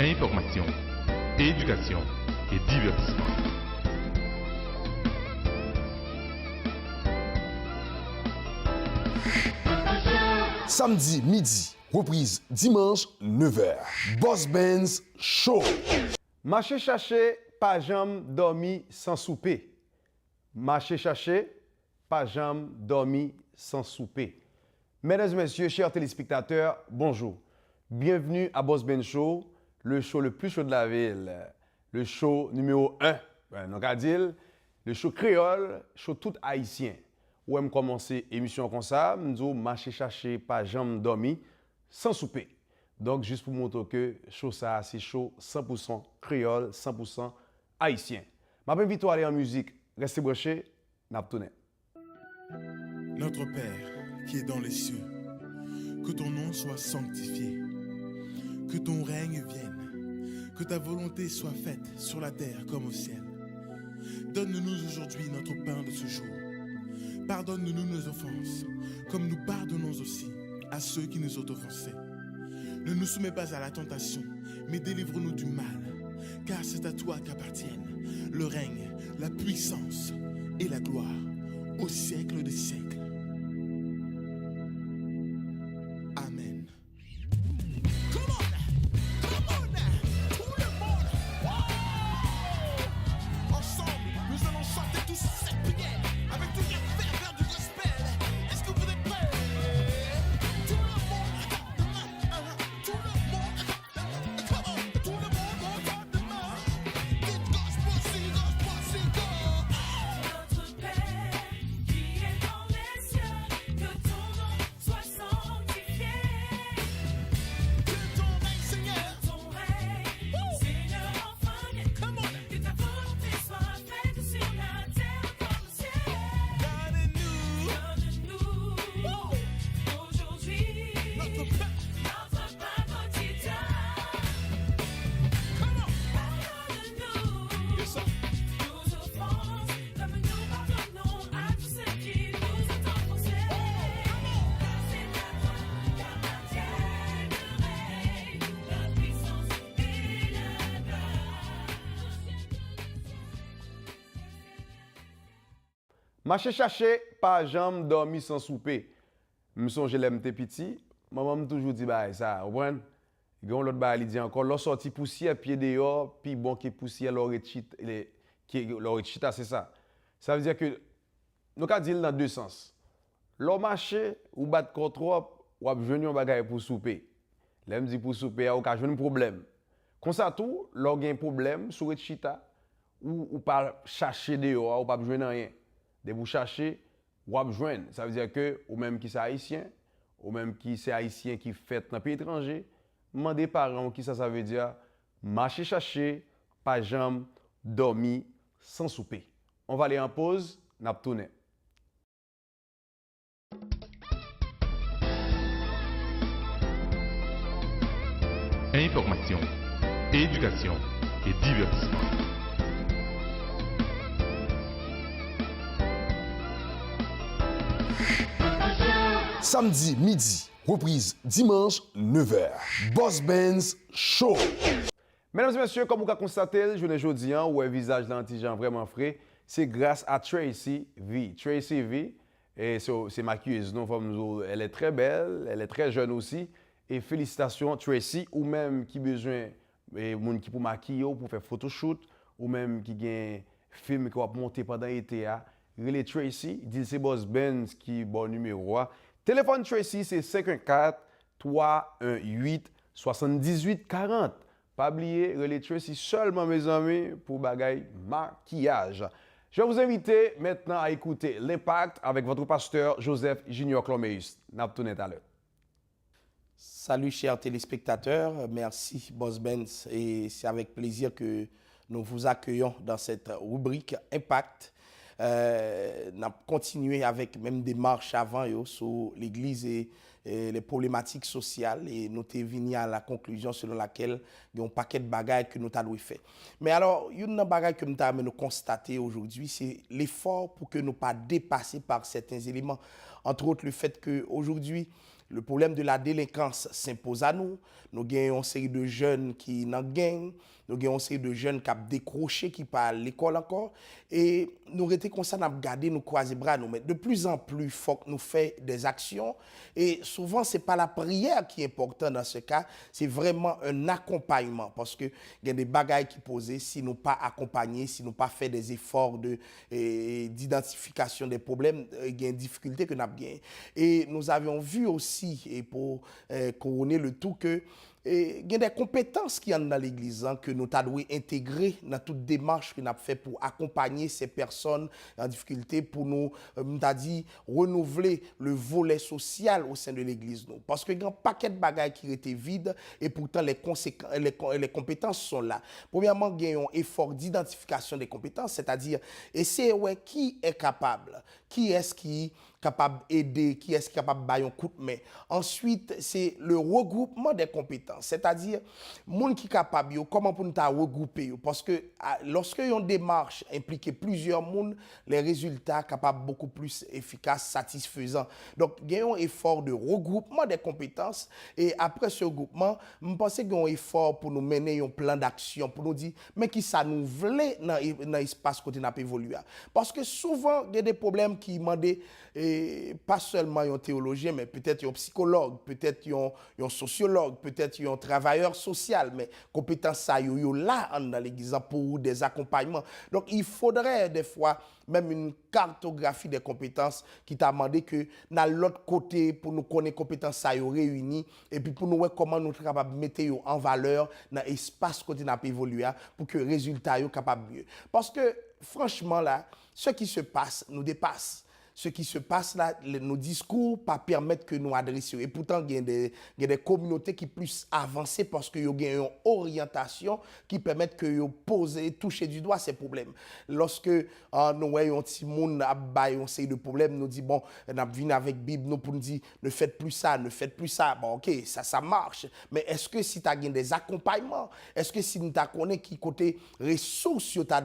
Information, éducation et divertissement. Samedi midi, reprise dimanche 9h. Boss Benz Show. Marché chercher, pas jamais dormi sans souper. Marché chercher, pas jamais dormi sans souper. Mesdames et messieurs, chers téléspectateurs, bonjour. Bienvenue à Boss Benz Show, le show le plus chaud de la ville. Le show numéro 1. Donc à dire, le show créole, show tout haïtien. Où aime commencer émission comme ça, nous marché chercher, pas jamais dormi sans souper. Donc, juste pour montrer que show ça, c'est show 100% créole, 100% haïtien. Ma invite à aller en musique. Restez branchés, n'a pas tourné. Notre Père qui est dans les cieux, que ton nom soit sanctifié, que ton règne vienne, que ta volonté soit faite sur la terre comme au ciel. Donne-nous aujourd'hui notre pain de ce jour. Pardonne-nous nos offenses, comme nous pardonnons aussi à ceux qui nous ont offensés. Ne nous soumets pas à la tentation, mais délivre-nous du mal, car c'est à toi qu'appartiennent le règne, la puissance et la gloire au siècle des siècles. Amen. Ensemble, nous allons chanter tous cette prière avec toute la ferveur du gospel. Est-ce que vous êtes prêts? Tout le monde, tout le monde, come on, tout le monde regarde demain. Dites gospel, si go. Notre Père qui est dans les cieux, que ton nom soit sanctifié. Que ton règne, Seigneur. Ton règne, Seigneur, enfin vienne. Que ta volonté soit faite sur la terre comme au ciel. Donne-nous Donne-nous aujourd'hui notre pain. notre pain quotidien. Come on. Pardonne-nous Yes, sir. nos offenses, comme nous pardonnons à tous ceux qui nous ont offensés. Car c'est à toi qu'appartiennent le règne, la puissance et la Marché chercher, pas jamais dormi sans souper. Je songe l'aime tes petits, maman me toujours dit bah ça, vous comprenez? Gon l'autre bah il dit encore l'on sorti poussière pied dehors, puis bon qui poussière l'aurait chita, qui l'aurait chita c'est ça. Ça veut dire que nous ka dire dans deux sens. L'on marché ou battre contre ou a besoin un bagage pour souper. L'aime dit pour souper ou ka un problème. Comme ça tout, l'on gain problème sur chita ou pas chercher dehors ou pas besoin rien. De vous chercher, ou à joindre. Ça veut dire que, ou même qui c'est haïtien, ou même qui c'est haïtien qui fait dans le pays étranger, demandez parents qui ça veut dire, marcher chercher, pas jamais dormi sans souper. On va aller en pause, n'a pas tourné. Information, éducation et divertissement. Samedi midi, reprise dimanche 9h. Boss Benz Show. Mesdames et messieurs, comme vous avez constaté, je ne dis pas, ou un visage d'antigen vraiment frais, c'est grâce à Tracy V. Tracy V, et c'est maquilleuse, non, elle est très belle, elle est très jeune aussi. Et félicitations Tracy, ou même qui besoin, moun qui pour maquiller, pour faire photoshoot, ou même qui gagne film qui va monter pendant l'été. Relais Tracy, dit c'est Boss Benz qui est bon numéro 1. Téléphone Tracy, c'est 514-318-7840. Pas oublier, relais Tracy seulement, mes amis, pour bagaille maquillage. Je vais vous inviter maintenant à écouter l'Impact avec votre pasteur Joseph Junior Cloméus. N'a pas tourné tout à l'heure. Salut chers téléspectateurs, merci Boss Benz et c'est avec plaisir que nous vous accueillons dans cette rubrique Impact. Nous avons continué avec même des marches avant sur l'Église et les problématiques sociales et nous sommes venus à la conclusion selon laquelle il y a un paquet de bagages que nous avons fait. Mais alors, il y a une bagaille que nous avons constaté aujourd'hui, c'est l'effort pour que nous ne pas dépasser par certains éléments. entre autres le fait qu'aujourd'hui, le problème de la délinquance s'impose à nous. Nous avons une série de jeunes qui n'en gang, nous avons une série de jeunes qui ont décroché, qui parlent à l'école encore. Et nous étions comme ça, nous avons gardé, nous croiser bras, nous. Mais de plus en plus, il faut que nous fassions des actions. Et souvent, ce n'est pas la prière qui est importante dans ce cas, c'est vraiment un accompagnement. Parce qu'il y a des bagailles qui posent si nous pas accompagner, si nous pas fait des efforts d'identification des problèmes, il y a une difficulté que nous avons gagné. Et nous avions vu aussi, et pour couronner le tout, que il y a des compétences qui sont dans l'Église que nous devons intégrer dans toute démarche que nous avons fait pour accompagner ces personnes en difficulté, pour nous, renouveler le volet social au sein de l'Église. Parce qu'il y a un paquet de bagages qui étaient vides et pourtant les compétences sont là. Premièrement, il y a un effort d'identification des compétences, c'est-à-dire essayer qui est capable, qui est-ce qui est capable d'aider, qui est capable de bailler un coup de main. Ensuite, c'est le regroupement des compétences, c'est-à-dire, monde qui est capable, comment pour nous regrouper, parce que lorsque y a une démarche impliquer plusieurs mondes, les résultats capables beaucoup plus efficaces, satisfaisants. Donc, il y a un effort de regroupement des compétences et après ce regroupement, je pense qu'il y a un effort pour nous mener un plan d'action, pour nous dire, mais qui ça nous voulait dans l'espace côté n'a pas évolué. Parce que souvent, il y a des problèmes qui demandent pas seulement un théologien, mais peut-être un psychologue, peut-être un sociologue, peut-être un travailleur social, mais compétences ça yo là dans l'église pour des accompagnements. Donc il faudrait des fois même une cartographie des compétences qui t'a demandé que dans l'autre côté pour nous connaître compétences ça yo réunies et puis pour nous voir comment nous capable mettre yo en valeur dans l'espace côté n'a pas évolué pour que résultat yo capable mieux. Parce que franchement là, ce qui se passe nous dépasse. Ce qui se passe là, nos discours pas permettent que nous adressions. Et pourtant, il y a des communautés qui sont plus avancées parce qu'il y a une orientation qui permet que vous poser, toucher du doigt ces problèmes. Lorsque nous voyons un petit monde à on sait de problèmes, nous dit bon, on vient avec la Bible, nous pour nous dire ne faites plus ça, ne faites plus ça. Bon, ok, ça marche. Mais est-ce que si tu as des accompagnements, est-ce que si tu connais qui côté ressources tu as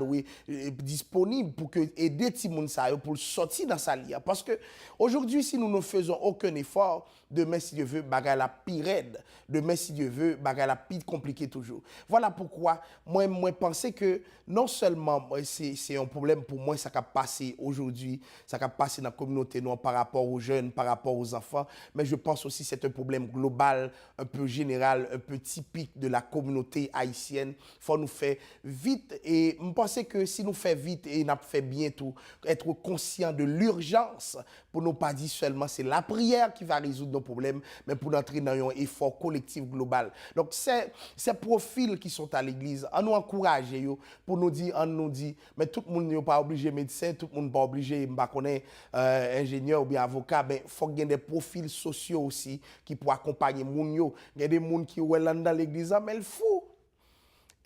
disponibles pour que aider petit monde ça pour sortir dans sa parce que aujourd'hui, si nous ne faisons aucun effort, demain, si Dieu veut, bagarre la pire raide. Demain, si Dieu veut, bagarre la pire compliquée toujours. Voilà pourquoi moi pense que non seulement c'est un problème pour moi, ça va passer aujourd'hui, ça va passer dans la communauté noire par rapport aux jeunes, par rapport aux enfants, mais je pense aussi que c'est un problème global, un peu général, un peu typique de la communauté haïtienne. Il faut nous faire vite et je pense que si nous faisons vite et nous faisons bientôt, être conscient de l'urgence pour nous pas dire seulement c'est la prière qui va résoudre nos problèmes, mais pour entrer dans un effort collectif global. Donc, ces profils qui sont à l'église, on nous encourage pour nous dire, mais tout le monde n'est pas obligé médecin, tout le monde n'est pas obligé, ingénieur ou bien avocat, mais il faut qu'il y ait des profils sociaux aussi qui pourraient accompagner les gens. Il y a des gens qui sont dans l'église, mais il faut.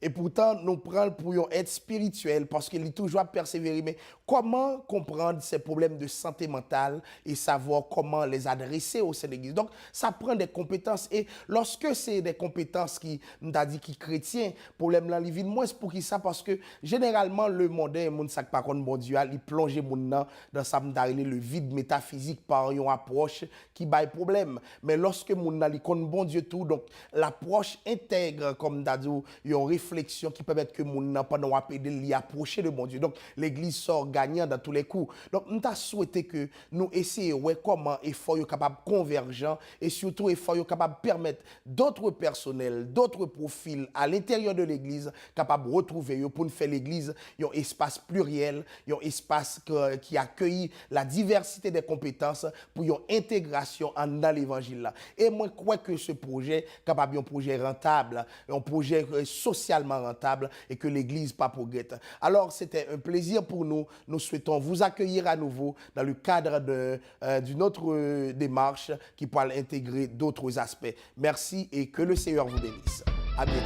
Et pourtant, nous prenons pour être spirituel parce qu'il est toujours à persévérer. Mais comment comprendre ces problèmes de santé mentale et savoir comment les adresser au sein de l'Église? Donc, ça prend des compétences. Et lorsque c'est des compétences qui, nous a dit, qui chrétiens, problème là, il vient moins pour qui ça? Parce que généralement, le mondain, le monde, ça par contre, bon Dieu, il plonge dans sa le vide métaphysique par une approche qui baille problème. Mais lorsque mon ali connaît bon Dieu tout, donc l'approche intègre, comme d'adou, il y a réflexion qui permettent que mon n'a pas d'y approcher de bon Dieu. Donc l'église sort gagnant dans tous les coups. Donc nous t'a souhaité que nous essayions comment effort capable convergent et surtout effort capable permettre d'autres personnels, d'autres profils à l'intérieur de l'église capable retrouver pour nous faire l'église un espace pluriel, un espace qui accueille la diversité des compétences pour une intégration dans l'évangile là. Et moi je crois que ce projet capable un projet rentable, un projet social rentable et que l'Église pas progresse. Alors, c'était un plaisir pour nous. Nous souhaitons vous accueillir à nouveau dans le cadre d'une autre démarche qui pourra intégrer d'autres aspects. Merci et que le Seigneur vous bénisse. À bientôt.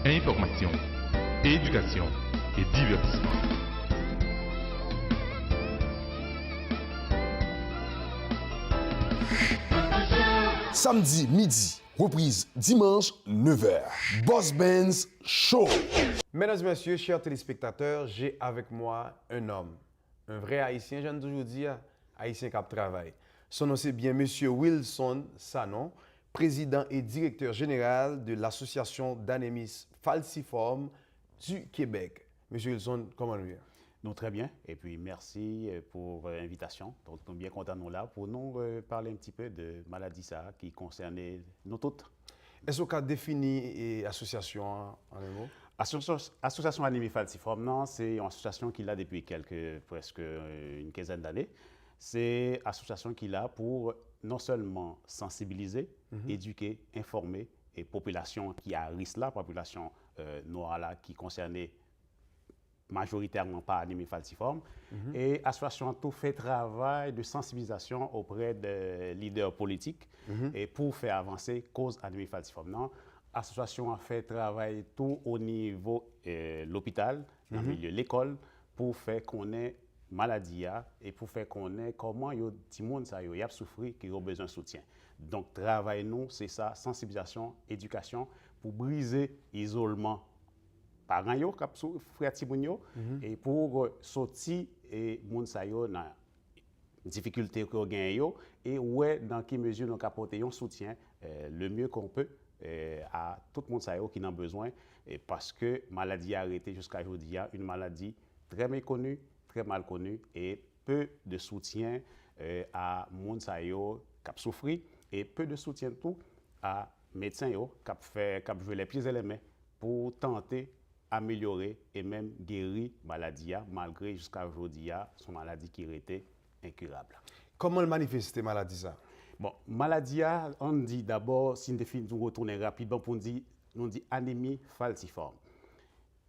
Information, éducation et divertissement. Samedi midi, reprise dimanche 9h. Boss Benz Show. Mesdames et messieurs, chers téléspectateurs, j'ai avec moi un homme Un vrai haïtien, j'aime toujours dire, haïtien qui travaille. Son nom c'est bien Monsieur Wilson Sanon, président et directeur général de l'association d'anémies falciformes du Québec. Monsieur Wilson, comment nous Nous, très bien. Et puis, merci pour l'invitation. Donc, nous sommes bien contents de nous là pour nous parler un petit peu de maladie ça qui concernait nous toutes. Est-ce qu'on a défini l'association en un mot? Association Anémie Falciforme, non, c'est une association qui l'a depuis presque une quinzaine d'années. C'est une association qui l'a pour non seulement sensibiliser, éduquer, informer et population qui a risque là, population noire là, qui concernait majoritairement par anémie falciforme. Et l'association tout fait travail de sensibilisation auprès des leaders politiques et pour faire avancer cause anémie falciforme. Non, l'association a fait travail tout au niveau l'hôpital, dans le milieu de l'école, pour faire connaître maladie et pour faire connaître comment les gens souffrent qui ont besoin de soutien. Donc, travail nous, c'est ça, sensibilisation, éducation, pour briser l'isolement parents yo k'ap frère timoun yo et pour sortir et moun sa yo dans difficulté que gagne yo et ouais dans quelle mesure nous apporter un soutien le mieux qu'on peut à tout le monde sa yo qui en a besoin et parce que maladie arrêtée jusqu'à aujourd'hui une maladie très méconnue, très mal connue et peu de soutien à moun sa yo k'ap souffrir et peu de soutien tout à médecins yo k'ap jouer les pieds et les mains pour tenter améliorer et même guérir maladie malgré jusqu'à aujourd'hui son maladie qui était incurable. Comment le manifester maladie ça? Bon, maladie on dit d'abord si nous retourner rapidement pour nous dit anémie falciforme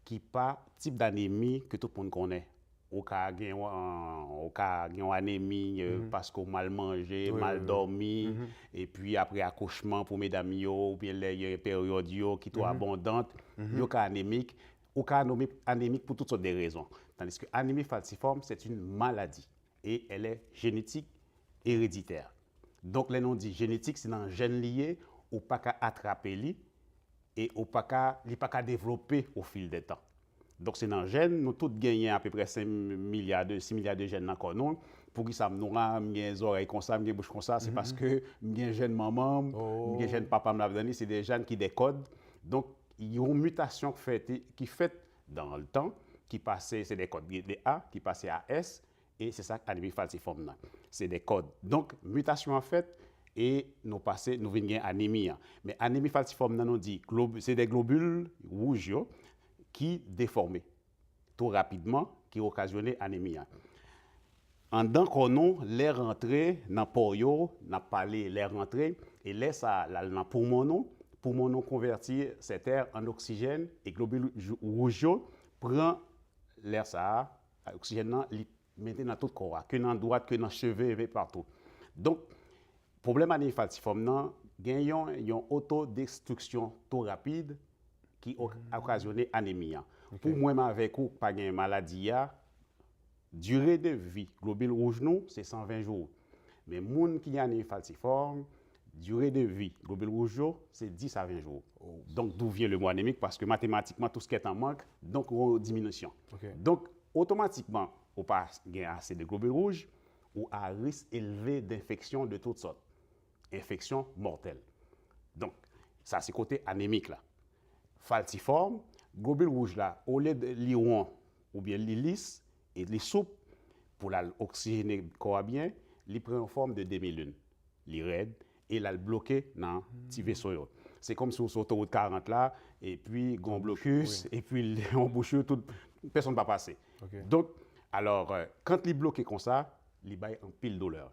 qui pas type d'anémie que tout le monde connaît. Au cas une anémie parce qu'on mal mangé, mal dormi et puis après accouchement pour mesdames yo ou bien les périodes qui sont abondantes, yo cas anémique ou cas anémique pour toutes sortes de raisons. Tandis que anémie falciforme c'est une maladie et elle est génétique héréditaire. Donc les noms dit génétique c'est dans gène lié ou pas qu'à attraper li et ou pas qu'à développer au fil des temps. Donc, c'est dans le gène, nous tous gagnons à peu près 6 milliards de gènes dans le corps. Pour que ça nous a mes oreilles comme ça, mes bouches comme ça, c'est parce que mes gènes maman, mes gènes papa me l'a donné, c'est des gènes qui décodent. Donc, il y a une mutation qui fait dans le temps, qui passait, c'est des codes de A, qui passait à S, et c'est ça l'anémie falciforme. C'est des codes. Donc, mutation en fait, et nous venons à anémie. Mais anémie falciforme, nous dit, c'est des globules rouges qui déforment tout rapidement, qui occasionnent anémie. En tant qu'on l'air rentré dans le n'a parlé l'air rentré, et laisse dans le poumon convertir cet air en oxygène, et globule rouge prend l'air ça, l'oxygène, il met dans tout le corps, que dans la droite, que dans les cheveux, et partout. Donc, problème anémie falciforme, gagnons une autodestruction trop rapide, qui occasionne anémie. Okay. Pour moi, avec ou pas de maladie, durée de vie, globule rouge, c'est 120 jours. Mais les gens qui ont anémie falciforme, durée de vie, globule rouge, c'est 10 à 20 jours. Oh. Donc, d'où vient le mot anémique? Parce que mathématiquement, tout ce qui est en manque, donc, une diminution. Okay. Donc, automatiquement, on pas assez de globules rouges ou à risque élevé d'infection de toutes sortes. Infection mortelle. Donc, ça, c'est côté anémique là. Falciforme, globule rouge là, au lieu de l'iron ou bien l'hélice et les soupes pour l'oxygéner le corps bien, il prend en forme de demi-lune. Il raide et il bloqué dans petit vaisseau. C'est comme si on saute autoroute 40 là, et puis on blocus, et puis on bouche, personne ne va passer. Okay. Donc, alors, quand il est bloqué comme ça, il a un pile douleur.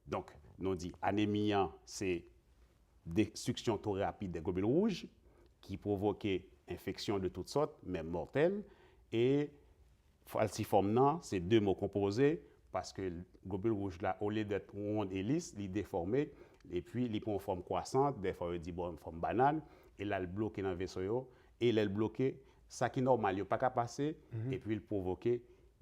Donc, nous dit anémie, c'est destruction trop rapide des globules rouges, qui provoquait infection de toutes sortes, même mortelles. Et falciforme, c'est deux mots composés, parce que le globule rouge, là, au lieu d'être rond et lisse, il est déformé, et puis il prend une forme croissante, des fois il dit bon, une forme banane, et là, il bloqué dans le vaisseau, et il est bloqué, ça qui est normal, il n'a pas qu'à passer, et puis il provoquait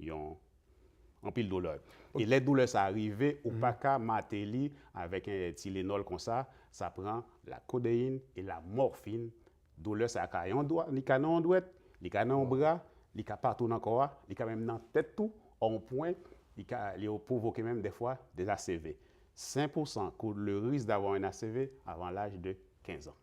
en pile douleur. Okay. Et les douleurs, ça arrive, ou pas qu'à mater avec un Tylenol comme ça prend la codéine et la morphine. Douleur, ça a un doigt, les canons en douette, les canons en bras, les partout dans le corps, les même dans la tête tout, en point, il provoque même des fois des ACV. 5% court le risque d'avoir un ACV avant l'âge de 15 ans.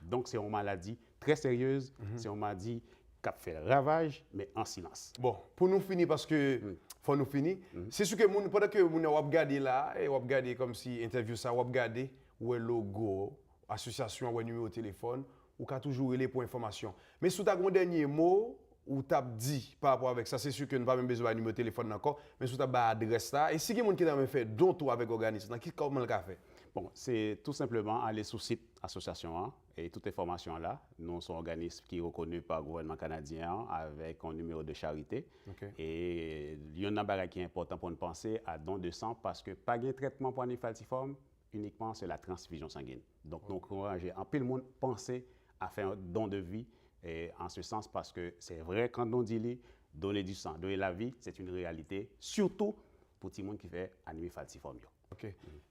Donc, c'est une maladie très sérieuse, c'est une maladie qui fait ravage, mais en silence. Bon, pour nous finir, parce que faut nous finir, c'est sûr que pendant que vous regardez là, et vous regardez comme si interview ça, vous regardez où est le logo, association, ou numéro de téléphone, ou qu'à toujours les pour information. Mais si vous avez un dernier mot, ou tu as dit par rapport avec ça, c'est sûr que nous n'avons pas même besoin de numéro de téléphone encore, mais si vous avez adresse là, et si quelqu'un qui a fait don tout avec l'organisme, comment le fait? Bon, c'est tout simplement aller sur le site association et toute information là. Nous sommes un organisme qui est reconnu par le gouvernement canadien avec un numéro de charité. Okay. Et il y a un bagage qui est important pour nous penser à don de sang parce que pas de traitement pour les falciformes, uniquement c'est la transfusion sanguine. Donc nous encourageons en peu le monde penser à faire un don de vie et en ce sens parce que c'est vrai quand on dit donner du sang, donner la vie, c'est une réalité, surtout pour tout le monde qui fait anémie falciforme. OK.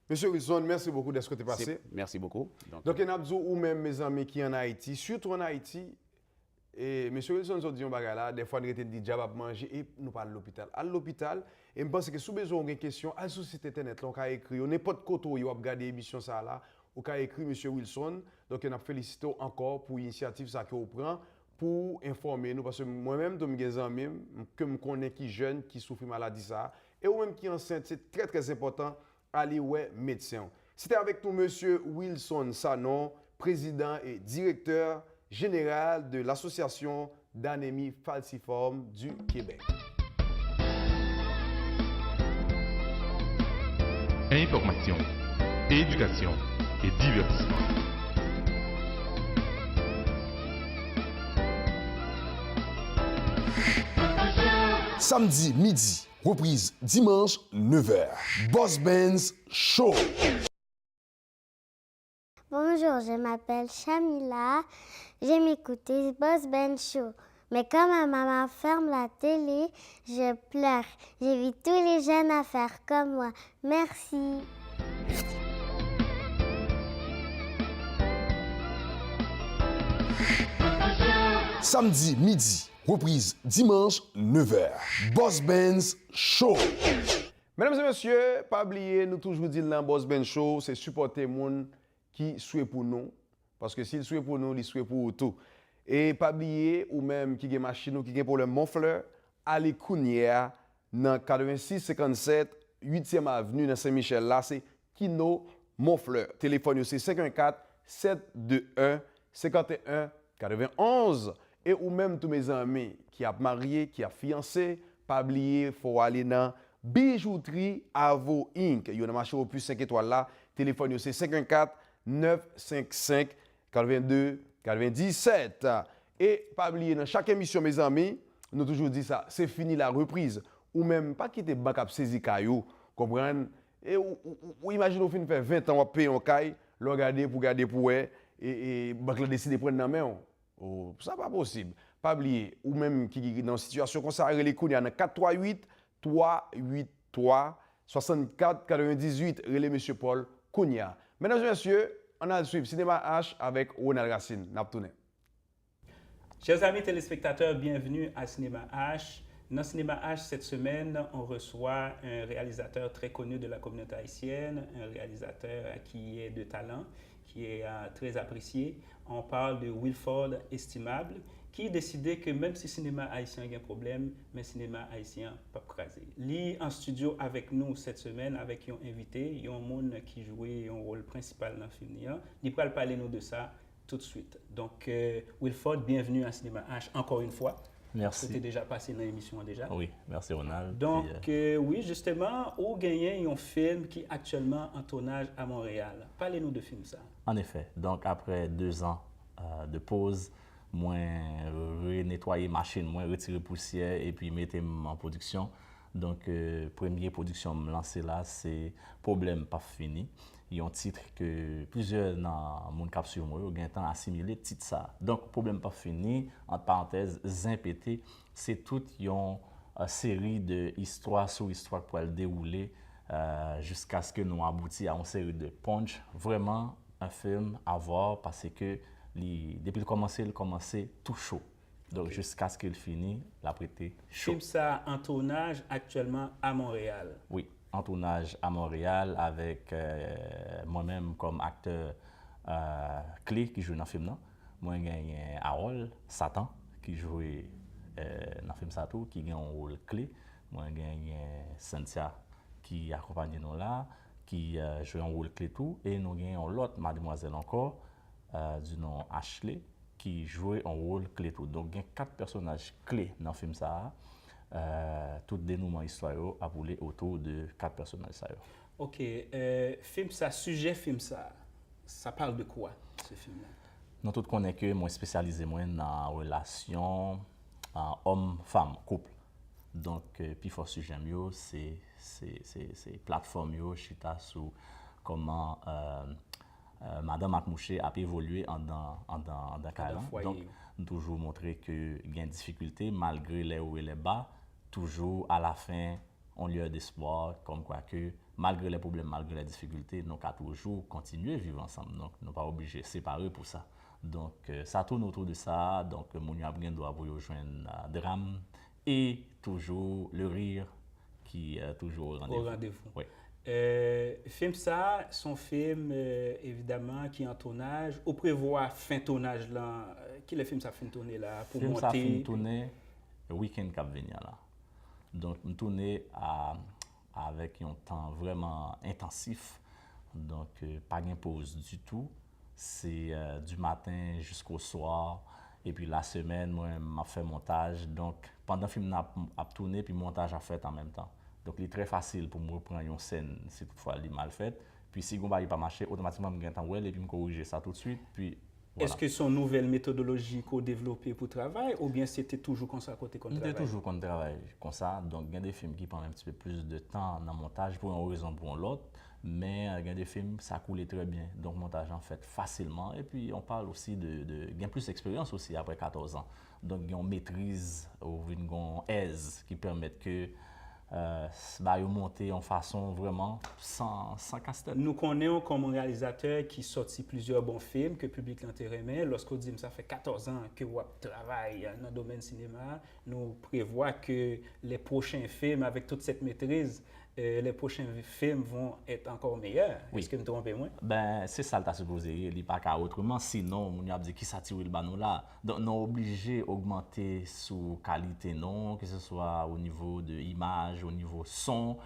Monsieur Wilson, merci beaucoup de ce que tu es passé. Merci beaucoup. Donc, il y a ou même mes amis qui sont en Haïti, surtout en Haïti, et monsieur Wilson nous a dit un bagage là, des fois nous avons dit diable à manger et nous parlons de l'hôpital. À l'hôpital, et je pense que si vous avez une question, à sur site internet, là, on peut écrire, n'importe quoi, vous avez regardé l'émission ça là, on peut écrire monsieur Wilson. Donc, on a félicité encore pour l'initiative ça que vous prenez pour informer nous, parce que moi-même, je suis un ami que je connais qui jeune, qui souffre de maladie ça, et ou même qui est enceinte, c'est très très important. Aller ouais médecin. C'était avec nous monsieur Wilson Sanon, président et directeur général de l'Association d'anémie falciforme du Québec. Information, éducation et divertissement. Samedi midi, reprise dimanche 9h. Boss Benz Show. Bonjour, je m'appelle Shamila. J'aime écouter Boss Ben Show. Mais quand ma maman ferme la télé, je pleure. J'invite tous les jeunes à faire comme moi. Merci. Samedi midi, reprise dimanche 9h. Boss Benz Show. Mesdames et messieurs, pas oublier, nous toujours dit dans Boss Ben Show, c'est supporter les gens qui souhaitent pour nous. Parce que s'ils souhaitent pour nous, ils souhaitent pour tout. Et pas oublier, ou même qui a machine ou qui a pour le Montfleur, allez Kounière, dans 86-57, 8e avenue, dans Saint-Michel. Là, c'est Kino Montfleur. Téléphone, c'est 514-721-51-91. Et ou même tous mes amis qui ont marié, qui ont fiancé, pas oublier, il faut aller dans Bijouterie Avo Inc. Il y a un marché au plus 5 étoiles là. Téléphone, c'est 514-955-82-97. Et pas oublier, dans chaque émission, mes amis, nous toujours dit ça, c'est fini la reprise. Ou même pas quitter banque à saisir caillou, comprenez? Et ou imaginez, au fin faire 20 ans, on paye un caille, le regarder pour et banque la décide de prendre dans la main. Oh, ça pas possible. Pas oublier, ou même qui est dans une situation comme ça, les coups, il y a 438-383-64-98, relais M. Paul Kounia. Mesdames et messieurs, on a le suivre Cinéma H avec Ronald Racine. Naptouné. Chers amis téléspectateurs, bienvenue à Cinéma H. Dans Cinéma H, cette semaine, on reçoit un réalisateur très connu de la communauté haïtienne, un réalisateur qui est de talent, qui est très apprécié. On parle de Wilford Estimable, qui a décidé que même si le cinéma haïtien a un problème, mais le cinéma haïtien pas crasé. Lui en studio avec nous cette semaine, avec un invité, un monde qui jouait un rôle principal dans le film. Il va parler nous de ça tout de suite. Donc, Wilford, bienvenue à Cinéma H encore une fois. Merci. C'était déjà passé dans l'émission déjà. Oui, merci Ronald. Donc, oui, justement, on gagne un film qui est actuellement en tournage à Montréal. Parlez-nous de film ça. En effet. Donc, après 2 ans de pause, moi, nettoyer machine, moi, retirer poussière et puis mettre en production. Donc, première production me lancer là, c'est Problème pas fini. Il y a un titre que plusieurs dans mon cap sur moi ont temps assimilé titre ça. Donc, Problème pas fini, entre parenthèses, Zimpété, c'est toute une série d'histoires sur histoire pour le dérouler jusqu'à ce que nous aboutissions à une série de punch. Vraiment un film à voir parce que depuis le commencer tout chaud. Donc, jusqu'à ce qu'il finisse, la prêté chaud. Film ça en tournage actuellement à Montréal. Oui, en tournage à Montréal avec moi-même comme acteur clé qui joue dans le film. Non? Moi, j'ai Harold Satan qui joue dans le film Sato, qui a un rôle clé. Moi, j'ai Cynthia qui accompagne nous là, qui joue un rôle clé tout. Et nous avons l'autre mademoiselle encore, du nom Ashley, qui jouait un rôle clé tout. Donc, il y a 4 personnages clés dans le film ça. Tout dénouement histoire a roulé autour de 4 personnages. OK. Film ça, sujet film ça parle de quoi, ce film-là? Nous tous connaissons que moi spécialisé moi dans la relation homme-femme, couple. Donc, puis fort sujet mieux, c'est plateforme yo, chita sur comment Madame Akmouché a évolué dans Kalan. Donc, nous toujours montrer que il y a une difficulté malgré les hauts et les bas, toujours à la fin on lieu d'espoir, comme quoi que malgré les problèmes, malgré les difficultés, nous avons toujours continuer à vivre ensemble. Donc, nous ne sommes pas obligés de séparer pour ça. Donc, ça tourne autour de ça. Donc, mon abgen doit vous rejoindre drame et toujours le rire qui est toujours au rendez-vous. Au rendez-vous. Oui. Film ça, son film évidemment qui est en tournage. Au prévoir fin tournage là, qui le film ça fin tourner là pour film monter. Ça fin tourner le week-end qui venir là. Donc, nous tournons avec un temps vraiment intensif. Donc, pas de pause du tout. C'est du matin jusqu'au soir. Et puis la semaine, moi, je fais montage. Donc, pendant le film, je tourné puis montage a fait en même temps. Donc, il est très facile pour moi prendre une scène si toutefois elle est mal faite. Puis, si on ne pas marcher, automatiquement, je vais ouais, et puis je corriger ça tout de suite. Puis, voilà. Est-ce que son nouvelle méthodologie qu'on développé pour travail ou bien c'était toujours comme ça côté qu'on travaille? C'était toujours qu'on travaille comme ça. Donc, il y a des films qui prennent un petit peu plus de temps dans le montage pour une raison ou pour l'autre. Mais il y a des films, ça coulait très bien. Donc, montage en fait facilement. Et puis, on parle aussi il y a plus d'expérience aussi après 14 ans. Donc, il y a une maîtrise ou une aise qui permettent que monter en façon vraiment sans casse-tête. Nous connaissons comme réalisateur qui sorti plusieurs bons films que le public l'intéresse. Mais lorsqu'on dit que ça fait 14 ans que vous travaillez dans le domaine cinéma, nous prévoyons que les prochains films, avec toute cette maîtrise, les prochains films vont être encore meilleurs. Oui. Est-ce que je me trompe moins? Ben, c'est ça que tu as supposé. Il n'y a pas qu'à autrement. Sinon, on a dit qui s'attire le banon là. Donc, on est obligé d'augmenter sous qualité, non, que ce soit au niveau de l'image, au niveau son,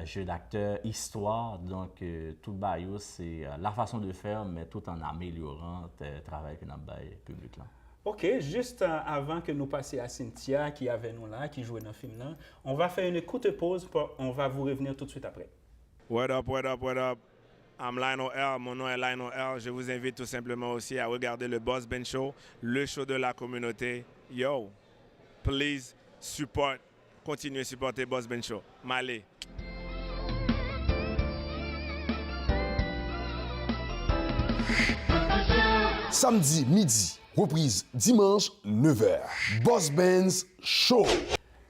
jeu d'acteur, histoire. Donc, tout le c'est la façon de faire, mais tout en améliorant le travail que nous avons fait public là. OK, juste avant que nous passions à Cynthia qui est avec nous là, qui jouait dans le film là, on va faire une courte pause, on va vous revenir tout de suite après. What up, what up, what up? I'm Lionel L. Mon nom est Lionel L. Je vous invite tout simplement aussi à regarder le Boss Ben Show, le show de la communauté. Yo, please support, continuez à supporter Boss Ben Show. Malé. Samedi midi, reprise dimanche 9h. Boss Benz Show.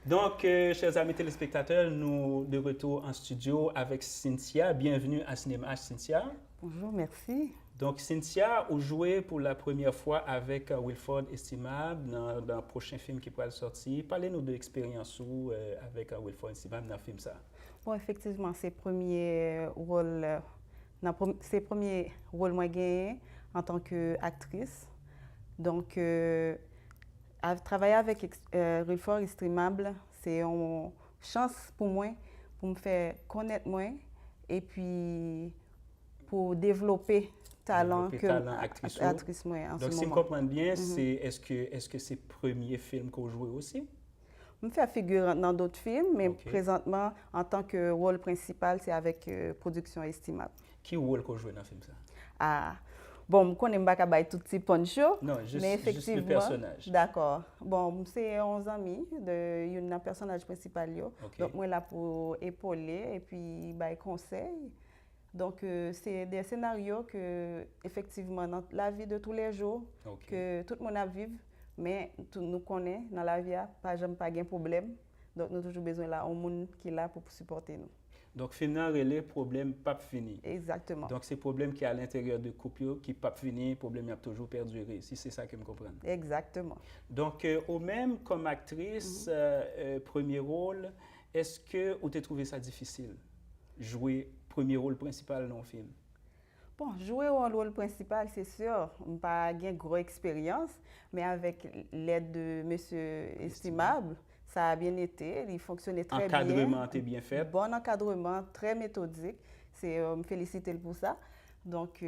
Donc, chers amis téléspectateurs, nous de retour en studio avec Cynthia. Bienvenue à Cinéma H, Cynthia. Bonjour, merci. Donc, Cynthia, vous jouez pour la première fois avec Wilford Estimable dans le prochain film qui pourra sortir. Parlez-nous de l'expérience avec Wilford Estimable dans le film ça. Bon, effectivement, c'est le premier rôle moi gagné en tant qu'actrice. Donc, travailler avec Wilford Estimable, c'est une chance pour moi, pour me faire connaître moi et puis pour développer talent actrice moi en ce moment. Donc, si je comprends bien, est-ce que c'est le premier film qu'on joue aussi? Je me fais figurante dans d'autres films, mais présentement, en tant que rôle principal, c'est avec Production Estimable. Qui rôle qu'on joue dans le film ça? Ah, bon, je ne connais pas tout petit poncho. Non, juste, mais effectivement, juste le personnage. D'accord. Bon, c'est 11 amis de un personnage principal. Okay. Donc, moi, là pour épauler et puis conseil. Donc, c'est des scénarios que, effectivement, dans la vie de tous les jours, que tout le monde a vécu, mais nous connaissons dans la vie, pas de problème. Donc, nous avons toujours besoin d'un monde qui est là pour supporter nous. Donc, film nan relè problème pas fini. Exactement. Donc, c'est problème qui est à l'intérieur de couple yo, qui pas fini, problème y a toujours perduré, si c'est ça que me comprendre. Exactement. Donc, au même comme actrice, premier rôle, est-ce que vous avez trouvé ça difficile, jouer premier rôle principal dans le film? Bon, jouer un rôle principal, c'est sûr, je n'ai pas une grosse expérience, mais avec l'aide de Monsieur Estimable, ça a bien été, il fonctionnait très bien. Encadrement était bien fait. Bon encadrement, très méthodique. C'est me féliciter pour ça. Donc,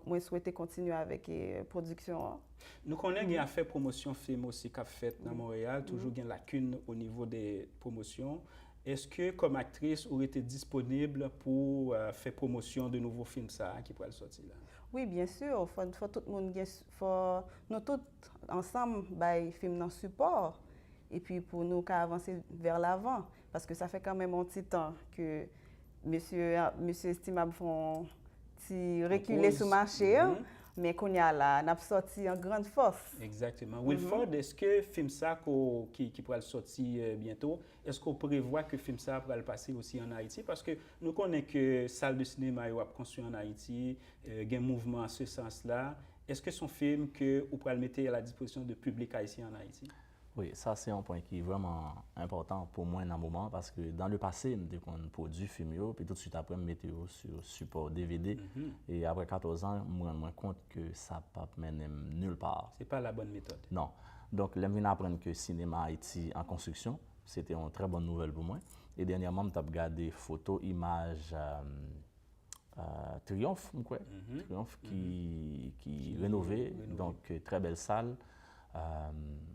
moi, souhaite continuer avec la production. Nous connaissons qu'il a fait promotion film aussi qu'a fait dans Montréal, toujours une lacune au niveau des promotions. Est-ce que, comme actrice, vous été disponible pour faire promotion de nouveaux films ça, qui pourraient sortir là? Oui, bien sûr. Faut tout le monde, faut nous tous ensemble, bah, film dans support. Et puis pour nous avancer vers l'avant. Parce que ça fait quand même un petit temps que monsieur Estimable font reculer sur le marché. Mais qu'on y a là, on a sorti en grande force. Exactement. Wilford, est-ce que film ça qui pourra sortir bientôt, est-ce qu'on prévoit que film ça pourra le passer aussi en Haïti? Parce que nous connaissons que salle de cinéma a construit en Haïti, il y a un mouvement en ce sens-là. Est-ce que son film que vous pourrez le mettre à la disposition de public haïtien en Haïti? Oui, ça c'est un point qui est vraiment important pour moi dans le moment parce que dans le passé, dès qu'on produit film, puis tout de suite après, je mettais sur support DVD. Et après 14 ans, je me rends compte que ça ne va pas mener nulle part. Ce n'est pas la bonne méthode. Non. Donc, je viens d'apprendre que le cinéma Haïti en construction, c'était une très bonne nouvelle pour moi. Et dernièrement, je regardé photos, images, Triomphe, quoi. Triomphe qui est rénové, donc très belle salle.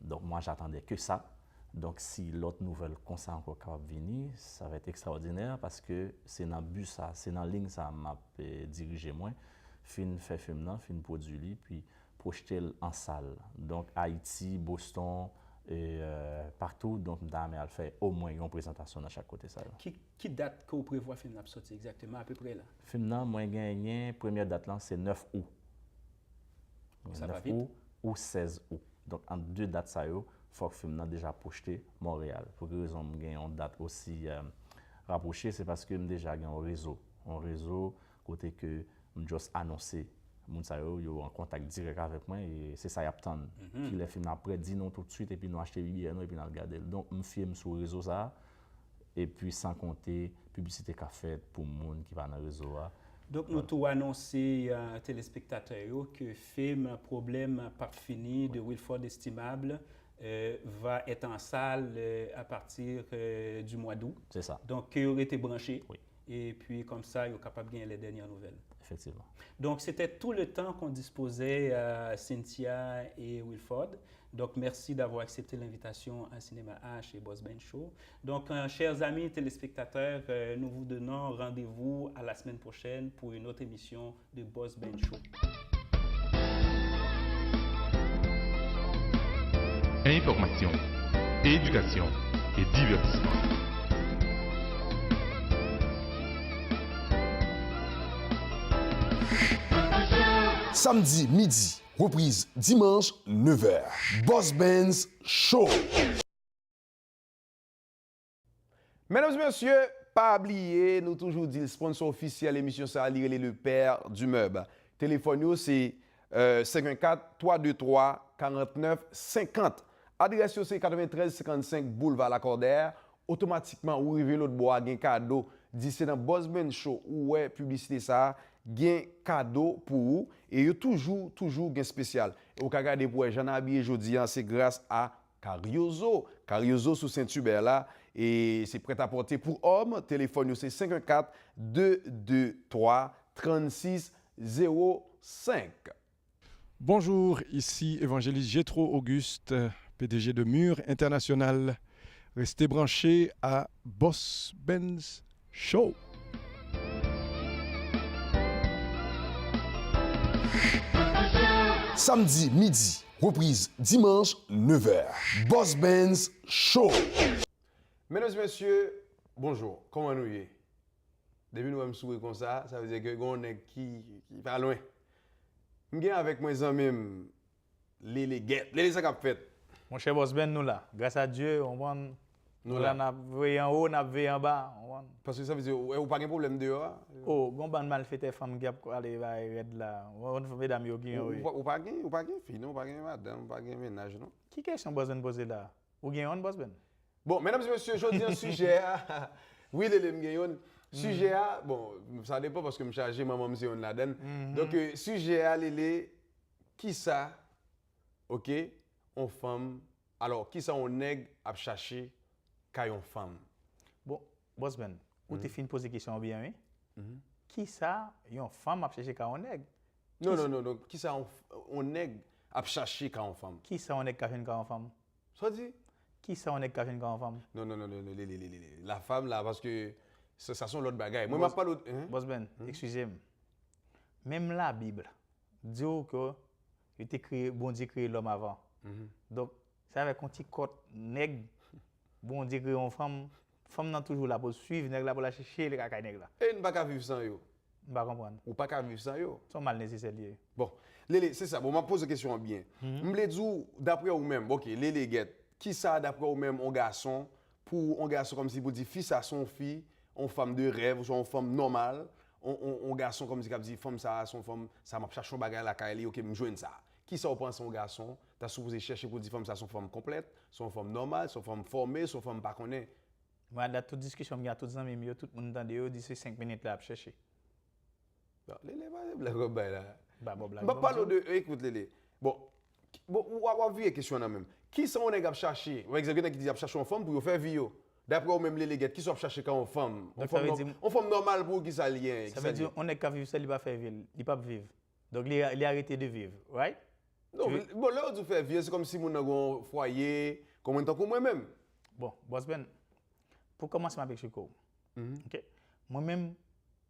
Donc moi j'attendais que ça. Donc si l'autre nouvelle concert encore capable venir, ça va être extraordinaire parce que c'est dans but ça, c'est dans ligne ça m'a dirigé moi. Fin fait film là, fin produit puis projeter en salle. Donc Haïti, Boston et partout donc dame elle fait au moins une présentation dans chaque côté ça. Qui date que vous prévoyez film là sortir exactement à peu près là? Film là moi gagné première date là c'est 9 août. Ça 9 va vite. août ou 16 août. Donc, en deux dates, il faut que le film soit déjà projeté Montréal. Pour que raison j'ai une date aussi rapprochée, c'est parce que j'ai déjà un réseau. Un réseau côté que j'ai juste annoncé. Les gens sont en contact direct avec moi et c'est ça qu'ils attendent. Puis les films après dit non tout de suite et puis nous acheter billet et puis nous regarder. Donc, je filme sur le réseau ça et puis sans compter publicité qu'a fait pour les gens qui va dans le réseau. Donc, nous avons annoncé aux téléspectateurs que le film Problème pas fini de Wilford Estimable va être en salle à partir du mois d'août. C'est ça. Donc, il aurait été branché. Oui. Et puis, comme ça, il est capable de gagner les dernières nouvelles. Effectivement. Donc, c'était tout le temps qu'on disposait à Cynthia et Wilford. Donc, merci d'avoir accepté l'invitation à Cinéma H et Boss Ben Show. Donc, chers amis téléspectateurs, nous vous donnons rendez-vous à la semaine prochaine pour une autre émission de Boss Ben Show. Information, éducation et divertissement. Samedi midi, reprise dimanche 9h. Boss Benz Show. Mesdames et messieurs, pas oublier, nous toujours dit le sponsor officiel de l'émission, ça le père du meuble. Téléphone, c'est 54-323-49-50. Adresse, c'est 93-55 Boulevard Lacordaire. Automatiquement, vous arrivez l'autre bois, un cadeau. D'ici dans Boss Ben Show, ou ouais, publicité ça, un cadeau pour vous. Et il y a toujours un spécial. Et vous regardez pour j'en ai habillé aujourd'hui, c'est grâce à Cariozo. Cariozo sous Saint-Hubert là. Et c'est prêt à porter pour hommes. Téléphone, c'est 54-223-3605. Bonjour, ici évangéliste Jétro Auguste, PDG de Mur International. Restez branchés à Boss Benz Show. Samedi midi, reprise dimanche 9h. Boss Benz Show. Mesdames et messieurs, bonjour. Comment nous y est? Depuis nous sommes sourire comme ça veut dire que on est qui va loin. Je suis avec mes amis, les guettes, les ça qu'a fait. Mon cher Boss Ben, nous là, grâce à Dieu, on va nous là, on a vu en haut, on a vu en bas. comprendre. Parce que ça veut dire, ou pas de problème dehors? Oh, gon ban mal fait femme qui a aller va red là. On mesdames yo gen oui. Ou pas de fille, non, ou pas de madame, ou pas de ménage, non? Qui question boss ben poser là? Ou gen on boss ben? Bon, mesdames et messieurs, je dis un sujet. Oui, les m'gayon. Sujet, bon, ça dépend parce que je charge maman m'se on la donne. Donc, sujet, lélé, qui ça, ok, on femme. Alors, qui ça, on nègre à chercher quand on femme? Bon, boss ben, ou t'es fin poser question bien, oui? Qui ça, yon femme à chercher quand on nègre? Non, qui ça, on nègre à chercher quand on femme? Qui ça, on nègre quand on femme? Ça dit? Qui ça, on nègre quand on femme? Non, la femme là, parce que ça sont l'autre bagaille. Moi, je parle l'autre. Boss Ben, excusez-moi. Même la Bible dit que il était créé, bon Dieu créé l'homme avant. Donc, ça avec un petit code nègre, bon Dieu créé une femme. Femme n'a toujours là pour suivre nègre là pour la chercher les cacailles nègre là. Et ne pas vivre sans yo. Je ne comprends. Ou pas vivre sans yo. C'est mal nécessaire lié. Bon, Lélé, c'est ça. Bon, je pose la question bien. Je me dis, d'après vous-même, ok, Lélé Guette, qui ça d'après vous-même, un garçon, pour un garçon comme si vous dites fils à son fille, une femme de rêve, ou une femme normale, un garçon comme si vous dites femme ça, son femme, ça m'a cherché un bagage la caille, ok, me joindre ça. Qui ça vous pense un garçon, t'as supposé chercher pour dire femme ça, son femme complète, son femme normale, son femme formée, son femme pas connaît. Moi, dans toute discussion, il y a tout les amis, tout le monde entend, dit 5 minutes là à chercher. Lélé, blague là. Blague. Je parle de, écoute Lélé. Bon, on va voir question là même. Qui sont on est chercher? Par exemple, qui dit chercher une femme pour faire vie. D'après vous même les gars, qui sont chercher quand on femme? On femme normale pour qui ça lien. Ça veut dire on est qu'à vivre ça, il va faire vivre, il pas vivre. Donc il a arrêté de vivre, right? Non, bon là on fait vivre, c'est comme si mon a un foyer, comme en tant que moi-même. Bon, boss Ben, pour commencer avec Chico. OK. Moi-même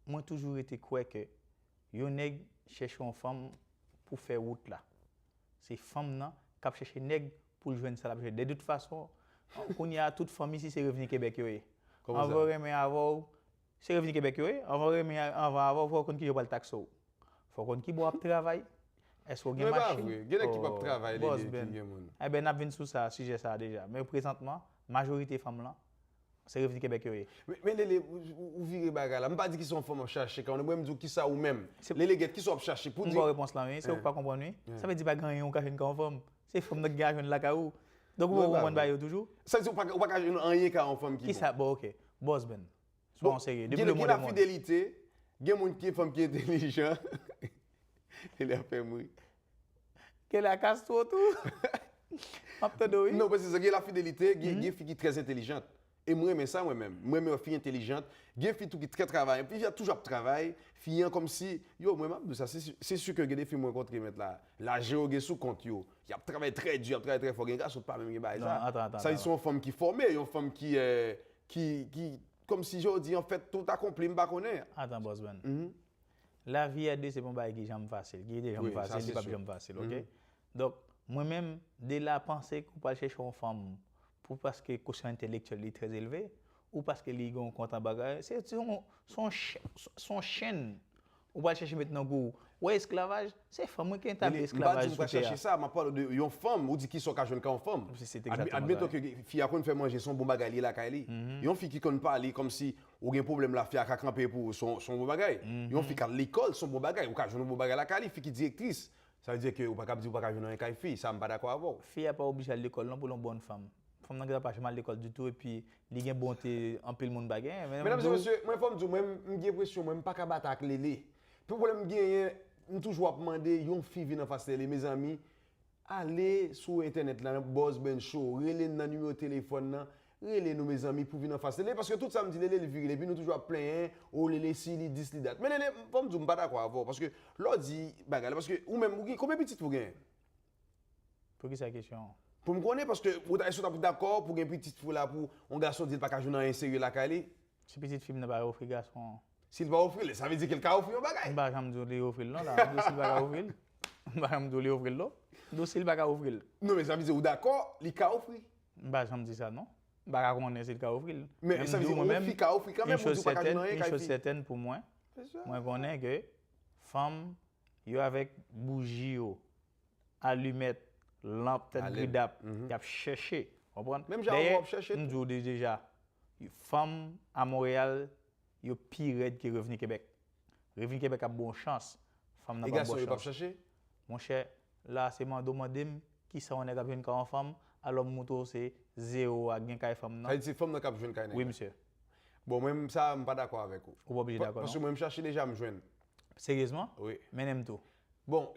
moi toujours été croire que yo nèg cherche une femme pour faire route là. C'est femme là qui chercher nèg pour joindre ça là. De toute façon, on y a toute famille ici c'est revenu Québec yo. On va remettre avant c'est revenu Québec yo. On va remettre avant faut qu'on qui yo pas le taxo. Faut qu'on qui boit travail. Est-ce qu'on gagne machine? Oui, il y a qui pas travailler les monde. Eh ben n'a vinn sur ça sujet ça déjà. Mais présentement, majorité femmes là c'est revenu Québec yo. Mais les ou virez bagarre là, me pas dire qu'ils sont femmes à chercher quand on même dire qui ça ou même. Les gars qui sont à chercher pour dire. Une réponse là, c'est pas comprendre. Ça veut dire pas gagner on cache une femme. C'est femme qui gagne la caou. Donc vous comprenez pas toujours. Ça veut dire pas cache rien quand femme qui. Qui ça bon OK. Boss Ben. Sois sérieux. Depuis le monde la fidélité, il y a monde qui est femme qui est intelligent. Il a fait moi. Quelle a casse tout. Non, parce que c'est la fidélité, il y a une fille qui est très intelligente. Et moi, j'aime ça moi-même. Moi, je suis une fille intelligente. Il y a une fille qui très travaille. Puis il y a toujours travail. Fille comme si, yo, moi-même, c'est sûr que des filles moi contre mettre la géo sous compte yo. Il y a travail très dur, travail très fort. Gars, sont pas même ça. Attends. Ça, ils sont une femme qui formée, une femme qui comme si je dis en fait tout accompli, me pas connaît. Attends, boss Ben. La vie à deux, c'est bon bail qui j'aime facile. Qui est des jambes faciles, c'est pas jambes faciles, OK? Donc moi-même dès là penser qu'on pas chercher une femme pour parce que quotient intellectuel est très élevé ou parce que les gars compte en bagage, c'est son chaîne. On va chercher maintenant goût. Ouais, esclavage, c'est femme qui établit esclavage. On va chercher ça, mais parle de une femme ou dit qui sont cachés quand femme. C'est exactement. Admettons que fille a qu'on fait manger son bon bagage là kaili. Une fille qui connaît pas aller comme si ou un problème la fille a camper pour son bon bagage. Une fille qui à l'école son bon bagage ou ka joindre bon bagage la kaili, fille qui directrice. Ça veut dire que ou pas dire ou pas joindre un kaili fille, ça me pas d'accord avec. Fille a pas obligé à l'école non pour une bonne femme. Femme n'a pas mal à l'école du tout et puis il y a bonté en pile monde bagage. Mesdames et messieurs, moi femme dire même j'ai pression même pas capable attaquer lélé. Problème gagné, nous toujours demander une fille venir en face de mes amis, allez sur internet là Boss Ben Show, relez dans numéro téléphone là, relez nous mes amis pour venir en face de parce que tout ça me dit les viril et puis nous toujours plein oh les si les 10 les dates. Mais les pas me dire pas d'accord avec parce que l'autre dit bagarre parce que ou même combien petit vous gagnez? Pour qui c'est la question? Pour me connaître parce que vous êtes d'accord pour une petite fille là pour un garçon dit pas qu'à jouer dans un sérieux la calé. Si petite fille n'a pas offrir garçon. S'il va offrir, ça veut dire qu'il a offert un bagage. Bah, je me dis offrir non là, s'il va offrir. Bah, je me dis offrir là. Donc s'il va offrir. Non mais ça veut dire ou d'accord, il a offert. Bah, je me dis ça non. Bah, comment est-ce qu'il a offrir? Mais ça veut dire même il a offert quand même pour pas qu'à une chose certaine pour moi. Moi connais que femme yo avec bougie allumette, lampe tête gridap, y a cherché, comprendre? Même j'ai cherché. Nous déjà Femmes à Montréal, yo plus raide que Revenu Québec. Revenu Québec a bonne chance. Femme n'a Les pas garçons, bonne ils peuvent chance. chercher? Mon cher, là, c'est mon demandem qui sont on est capable une femme, alors mon c'est 0 à gain kay femme. Ça veut dire que femme n'a pas besoin de Oui, monsieur. Bon, même ça, je ne suis pas d'accord avec vous. Ou pas obligé d'accord. Parce que moi, je cherche déjà à me joindre. Sérieusement? Oui. Mais n'aime tout. Bon,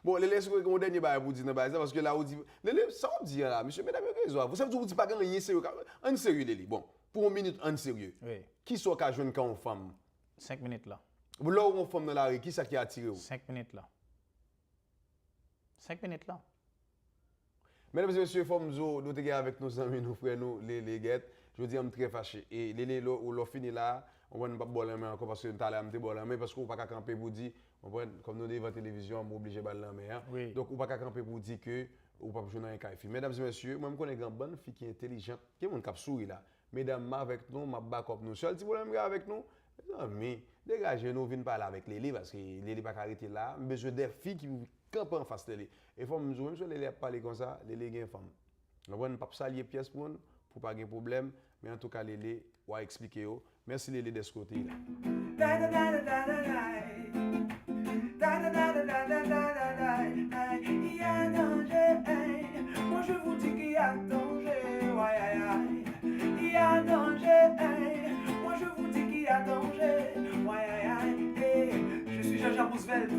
bon, les laisse qu'on dernier bail pour dire dans bail parce que là on dit les ça on dit là monsieur mesdames et messieurs vous savez vous dit pas rien sérieux en sérieux les bon pour une minute en sérieux. Oui. Qui soit qu'a jeune quand on femme 5 minutes là. Là où on femme dans la rue qui ça qui a attiré 5 minutes là. 5 minutes là. Mesdames et messieurs, femmes nous sommes avec nos amis, nos frères, les guettes. Je dis, je suis très fâché. Et les on fini là, on ne va pas boire la main encore parce que nous allons boire la main parce qu'on ne peut pas camper pour dire, comme nous devons la télévision, on est obligé de boire la main. Oui. Donc on ne peut pas camper pour dire que on ne peut pas jouer dans un café. Mesdames et messieurs, moi je connais une bonne fille qui est intelligente, qui est mon cap souris là. Mesdames, avec nous, ma backup nous. Seul petit problème avec nous, mais dégagez-nous, venez parler avec Lélie parce que Lélie va arrêter là. J'ai besoin des filles qui campent en face de Lélie. Et il faut me dire, même si Lélie a parlé comme ça, Lélie est une femme. On ne peut pas salier pièce pour nous, pour pas de problème. Mais en tout cas, Lélie, on va expliquer. Merci Lélie de ce côté là. Il y a danger, moi je vous dis qu'il y a danger, ouais, aïe, aïe. Il y a danger, moi je vous dis qu'il y a danger, ouais, aïe, aïe. Et je suis Jean-Jean Roosevelt,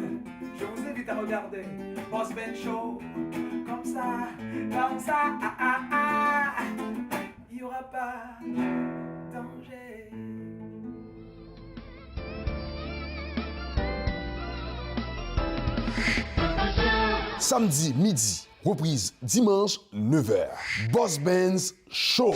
je vous invite à regarder Boss Ben Show, comme ça, ah, ah, ah. Il n'y aura pas de danger. Samedi midi, reprise dimanche 9h. Boss Benz Show.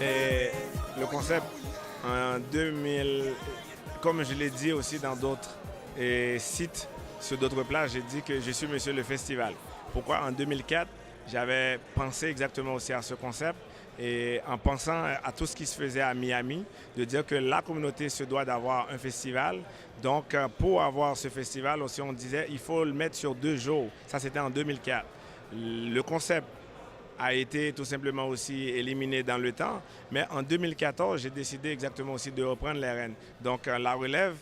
Et le concept, en 2000, comme je l'ai dit aussi dans d'autres sites, sur d'autres plages, j'ai dit que je suis monsieur le festival. Pourquoi? En 2004, j'avais pensé exactement aussi à ce concept et en pensant à tout ce qui se faisait à Miami, de dire que la communauté se doit d'avoir un festival. Donc, pour avoir ce festival aussi, on disait il faut le mettre sur 2 jours. Ça, c'était en 2004. Le concept a été tout simplement aussi éliminé dans le temps. Mais en 2014, j'ai décidé exactement aussi de reprendre les rênes. Donc, la relève,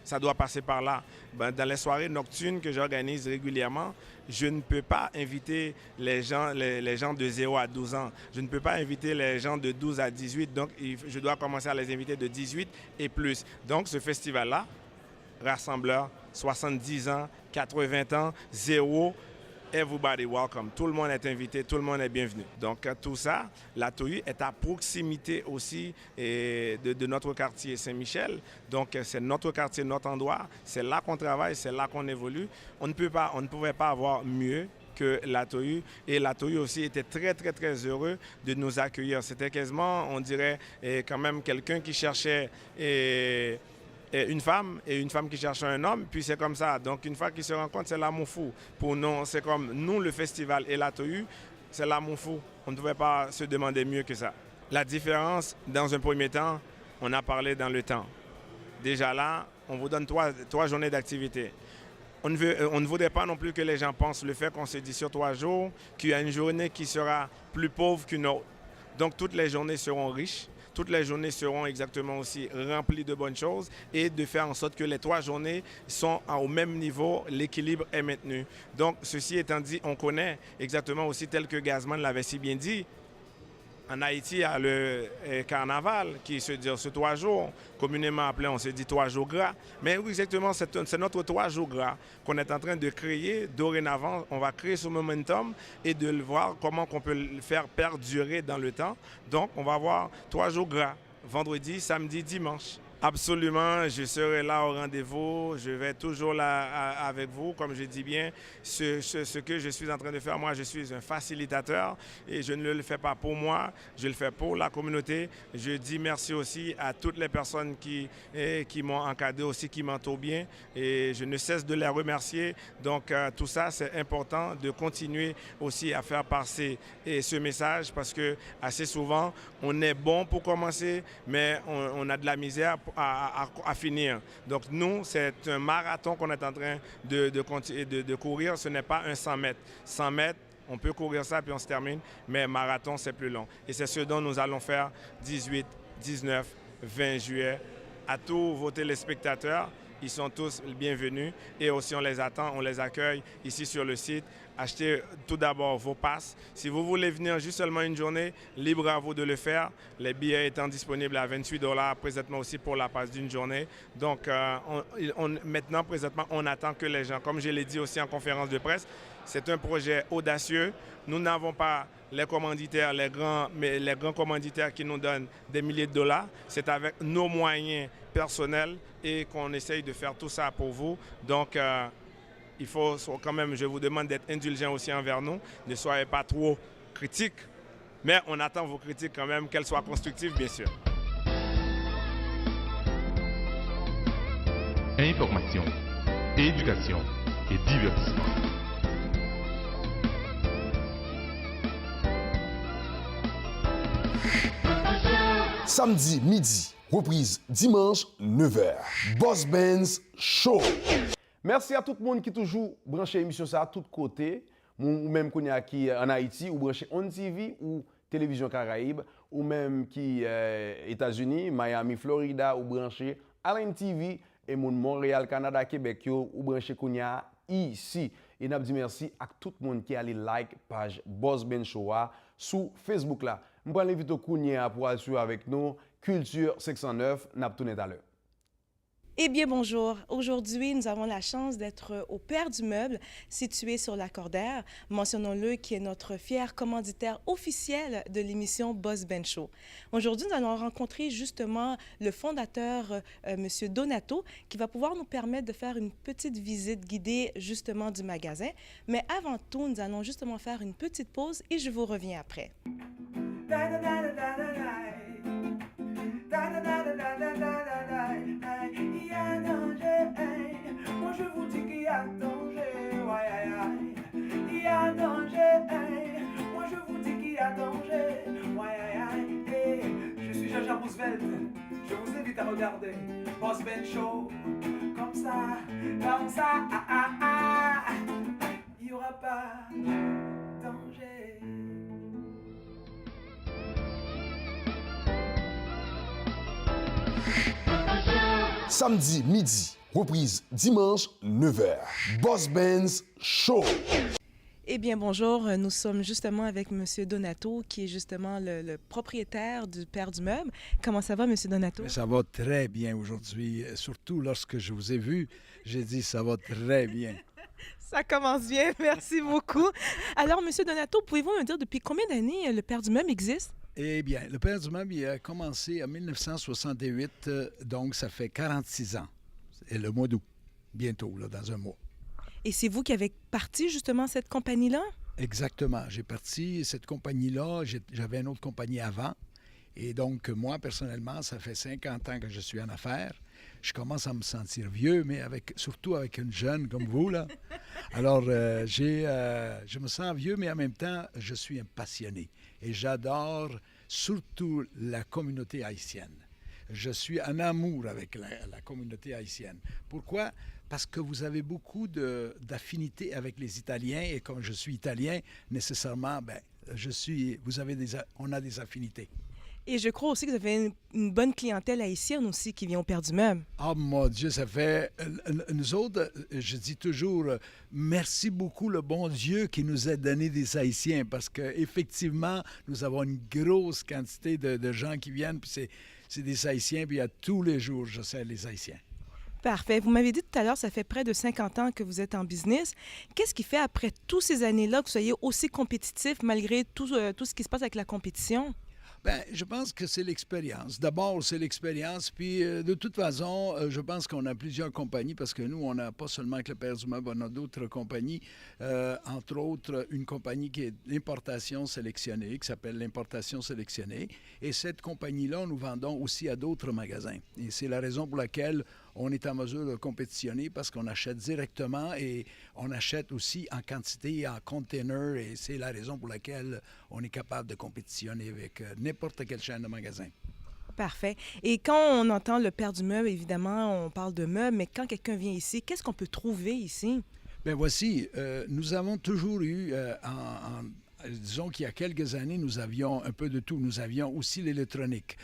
ça doit passer par là. Dans les soirées nocturnes que j'organise régulièrement, je ne peux pas inviter les gens de 0 à 12 ans. Je ne peux pas inviter les gens de 12 à 18. Donc, je dois commencer à les inviter de 18 et plus. Donc, ce festival-là, rassembleur, 70 ans, 80 ans, 0, everybody welcome. Tout le monde est invité, tout le monde est bienvenu. Donc, tout ça, la Tohu est à proximité aussi de notre quartier Saint-Michel. Donc, c'est notre quartier, notre endroit. C'est là qu'on travaille, c'est là qu'on évolue. On ne pouvait pas avoir mieux que la Tohu. Et la Tohu aussi était très, très, très heureux de nous accueillir. C'était quasiment, on dirait, quand même quelqu'un qui cherchait une femme et une femme qui cherche un homme, puis c'est comme ça. Donc une fois qu'ils se rencontrent, c'est l'amour fou. Pour nous, c'est comme nous, le festival et la Tohu, c'est l'amour fou. On ne pouvait pas se demander mieux que ça. La différence, dans un premier temps, on a parlé dans le temps. Déjà là, on vous donne 3 journées d'activité. On ne voudrait pas non plus que les gens pensent le fait qu'on se dit sur 3 jours qu'il y a une journée qui sera plus pauvre qu'une autre. Donc toutes les journées seront riches. Toutes les journées seront exactement aussi remplies de bonnes choses et de faire en sorte que les 3 journées sont au même niveau, l'équilibre est maintenu. Donc, ceci étant dit, on connaît exactement aussi, tel que Gazman l'avait si bien dit, en Haïti, il y a le carnaval qui se dit ce 3 jours, communément appelé, on se dit 3 jours gras. Mais oui, exactement, c'est notre 3 jours gras qu'on est en train de créer. Dorénavant, on va créer ce momentum et de le voir comment on peut le faire perdurer dans le temps. Donc, on va avoir 3 jours gras, vendredi, samedi, dimanche. Absolument, je serai là au rendez-vous. Je vais toujours là avec vous. Comme je dis bien, ce que je suis en train de faire, moi, je suis un facilitateur et je ne le fais pas pour moi, je le fais pour la communauté. Je dis merci aussi à toutes les personnes qui m'ont encadré aussi, qui m'entourent bien et je ne cesse de les remercier. Donc, tout ça, c'est important de continuer aussi à faire passer ce message parce que assez souvent, on est bon pour commencer, mais on a de la misère à finir. Donc nous, c'est un marathon qu'on est en train de courir. Ce n'est pas un 100 mètres. 100 mètres, on peut courir ça puis on se termine, mais marathon, c'est plus long. Et c'est ce dont nous allons faire 18, 19, 20 juillet. À tous vos téléspectateurs, ils sont tous bienvenus et aussi on les attend, on les accueille ici sur le site. Achetez tout d'abord vos passes. Si vous voulez venir juste seulement une journée, libre à vous de le faire. Les billets étant disponibles à $28 présentement aussi pour la passe d'une journée. Donc maintenant, présentement, on attend que les gens, comme je l'ai dit aussi en conférence de presse, c'est un projet audacieux. Nous n'avons pas les commanditaires, les grands commanditaires qui nous donnent des milliers de dollars. C'est avec nos moyens personnels et qu'on essaye de faire tout ça pour vous. Donc, il faut quand même, je vous demande d'être indulgent aussi envers nous. Ne soyez pas trop critiques, mais on attend vos critiques quand même, qu'elles soient constructives, bien sûr. Information, éducation et divertissement. Samedi midi, reprise dimanche 9h. Boss Benz Show. Merci à tout le monde qui toujours branché l'émission ça à tous côtés. Ou même qu'on est qui en Haïti, ou branché On TV ou Télévision Caraïbe, ou même qui États-Unis, Miami, Florida, ou branché Allen TV et mon Montréal, Canada, Québec, ou branché qu'on est ici. Et n'a dit merci à tout le monde qui a like page Boss Benz Show sur Facebook là. Je vais l'inviter au Kounia pour aller suivre avec nous Culture 609, n'a tout à l'heure. Eh bien, bonjour. Aujourd'hui, nous avons la chance d'être au Père du Meuble, situé sur Lacordaire. Mentionnons-le, qui est notre fier commanditaire officiel de l'émission Boss Benz Show. Aujourd'hui, nous allons rencontrer justement le fondateur, M. Donato, qui va pouvoir nous permettre de faire une petite visite guidée justement du magasin. Mais avant tout, nous allons justement faire une petite pause et je vous reviens après. Il y a danger, moi je vous dis qu'il y a danger, il y a danger, moi je vous dis qu'il y a danger, je suis Jean-Jean Roosevelt, je vous invite à regarder Boss Benz Show, comme ça, il n'y aura pas de danger. Samedi midi, reprise dimanche 9h. Boss Benz Show. Eh bien, bonjour. Nous sommes justement avec M. Donato, qui est justement le propriétaire du Père du Meuble. Comment ça va, M. Donato? Ça va très bien aujourd'hui. Surtout lorsque je vous ai vu, j'ai dit ça va très bien. Ça commence bien. Merci beaucoup. Alors, M. Donato, pouvez-vous me dire depuis combien d'années le Père du Meuble existe? Eh bien, le Père du Meuble il a commencé en 1968, donc ça fait 46 ans. Et le mois d'août, bientôt, là, dans un mois. Et c'est vous qui avez parti justement cette compagnie-là? Exactement. J'ai parti cette compagnie-là. J'avais une autre compagnie avant. Et donc, moi, personnellement, ça fait 50 ans que je suis en affaires. Je commence à me sentir vieux, mais surtout avec une jeune comme vous, là. Alors, je me sens vieux, mais en même temps, je suis un passionné. Et j'adore surtout la communauté haïtienne. Je suis en amour avec la communauté haïtienne. Pourquoi? Parce que vous avez beaucoup d'affinités avec les Italiens. Et comme je suis italien, nécessairement, on a des affinités. Et je crois aussi que vous avez une bonne clientèle haïtienne aussi qui vient au Père du Meuble. Ah, mon Dieu, ça fait... Nous autres, je dis toujours, merci beaucoup le bon Dieu qui nous a donné des Haïtiens parce qu'effectivement, nous avons une grosse quantité de gens qui viennent, puis c'est des Haïtiens, puis à tous les jours, je sers les Haïtiens. Parfait. Vous m'avez dit tout à l'heure, ça fait près de 50 ans que vous êtes en business. Qu'est-ce qui fait, après toutes ces années-là, que vous soyez aussi compétitif malgré tout ce qui se passe avec la compétition? Ben, je pense que c'est l'expérience. D'abord, c'est l'expérience. Puis, de toute façon, je pense qu'on a plusieurs compagnies parce que nous, on n'a pas seulement que le Père du Meuble, on a d'autres compagnies. Entre autres, une compagnie qui est l'importation sélectionnée, qui s'appelle l'importation sélectionnée. Et cette compagnie-là, nous vendons aussi à d'autres magasins. Et c'est la raison pour laquelle on est en mesure de compétitionner parce qu'on achète directement et on achète aussi en quantité, en container. Et c'est la raison pour laquelle on est capable de compétitionner avec n'importe quelle chaîne de magasins. Parfait. Et quand on entend le Père du Meuble, évidemment, on parle de meubles, mais quand quelqu'un vient ici, qu'est-ce qu'on peut trouver ici? Bien, voici, nous avons toujours eu, disons qu'il y a quelques années, nous avions un peu de tout. Nous avions aussi l'électronique.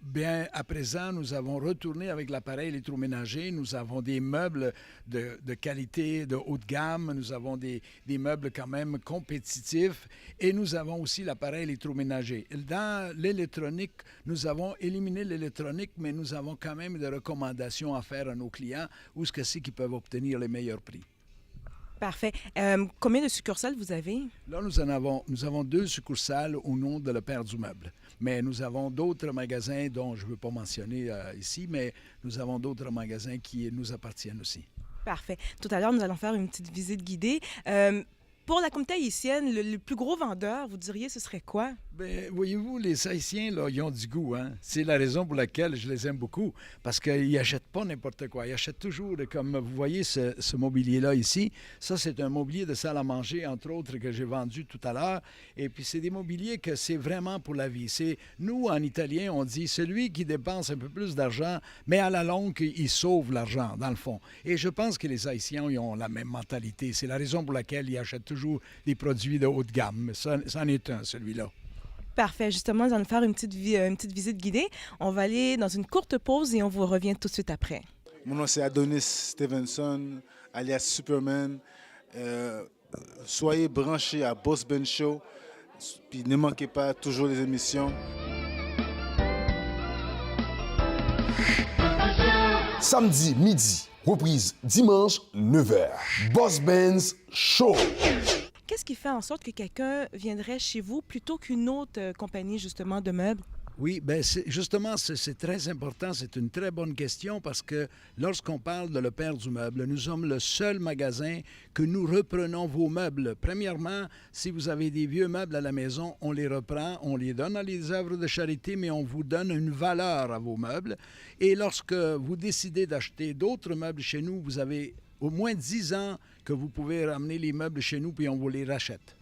Bien, à présent, nous avons retourné avec l'appareil électroménager. Nous avons des meubles de qualité de haut de gamme. Nous avons des meubles quand même compétitifs. Et nous avons aussi l'appareil électroménager. Dans l'électronique, nous avons éliminé l'électronique, mais nous avons quand même des recommandations à faire à nos clients où ce que c'est qu'ils peuvent obtenir les meilleurs prix. Parfait. Combien de succursales vous avez? Là, nous avons 2 succursales au nom de Le Père du Meuble. Mais nous avons d'autres magasins dont je ne veux pas mentionner ici, mais nous avons d'autres magasins qui nous appartiennent aussi. Parfait. Tout à l'heure, nous allons faire une petite visite guidée. Pour la communauté haïtienne, le plus gros vendeur, vous diriez, ce serait quoi? Bien, voyez-vous, les Haïtiens, là, ils ont du goût, hein? C'est la raison pour laquelle je les aime beaucoup, parce qu'ils n'achètent pas n'importe quoi. Ils achètent toujours, comme vous voyez ce mobilier-là ici. Ça, c'est un mobilier de salle à manger, entre autres, que j'ai vendu tout à l'heure. Et puis, c'est des mobiliers que c'est vraiment pour la vie. Nous, en italien, on dit, celui qui dépense un peu plus d'argent, mais à la longue, il sauve l'argent, dans le fond. Et je pense que les Haïtiens, ils ont la même mentalité. C'est la raison pour laquelle ils achètent toujours des produits de haute gamme. Ça en est un, celui-là. Parfait. Justement, nous allons faire une petite visite guidée. On va aller dans une courte pause et on vous revient tout de suite après. Mon nom, c'est Adonis Stevenson, alias Superman. Soyez branchés à Boss Ben Show. Puis ne manquez pas toujours les émissions. Samedi midi, reprise dimanche 9h. Boss Benz Show. Qu'est-ce qui fait en sorte que quelqu'un viendrait chez vous plutôt qu'une autre compagnie, justement, de meubles? Oui, bien, justement, c'est très important. C'est une très bonne question parce que lorsqu'on parle de Le Père du Meuble, nous sommes le seul magasin que nous reprenons vos meubles. Premièrement, si vous avez des vieux meubles à la maison, on les reprend, on les donne à les œuvres de charité, mais on vous donne une valeur à vos meubles. Et lorsque vous décidez d'acheter d'autres meubles chez nous, vous avez au moins 10 ans que vous pouvez ramener les meubles chez nous puis on vous les rachète.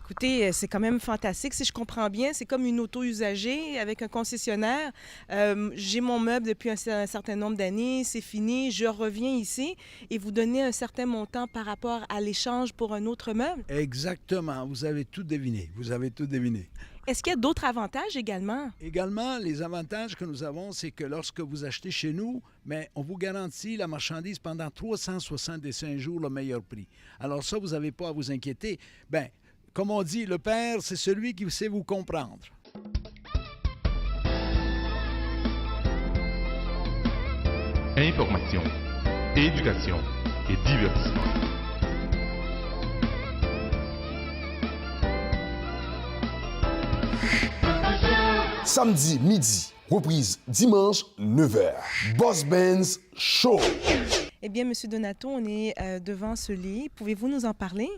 Écoutez, c'est quand même fantastique. Si je comprends bien, c'est comme une auto usagée avec un concessionnaire. J'ai mon meuble depuis un certain nombre d'années, c'est fini, je reviens ici et vous donnez un certain montant par rapport à l'échange pour un autre meuble? Exactement. Vous avez tout deviné. Vous avez tout deviné. Est-ce qu'il y a d'autres avantages également? Également, les avantages que nous avons, c'est que lorsque vous achetez chez nous, mais on vous garantit la marchandise pendant 365 jours le meilleur prix. Alors ça, vous n'avez pas à vous inquiéter. Bien, comme on dit, le père, c'est celui qui sait vous comprendre. Information, éducation et divertissement. Samedi midi, reprise dimanche 9h. Boss Benz Show. Eh bien, M. Donato, on est devant ce lit. Pouvez-vous nous en parler?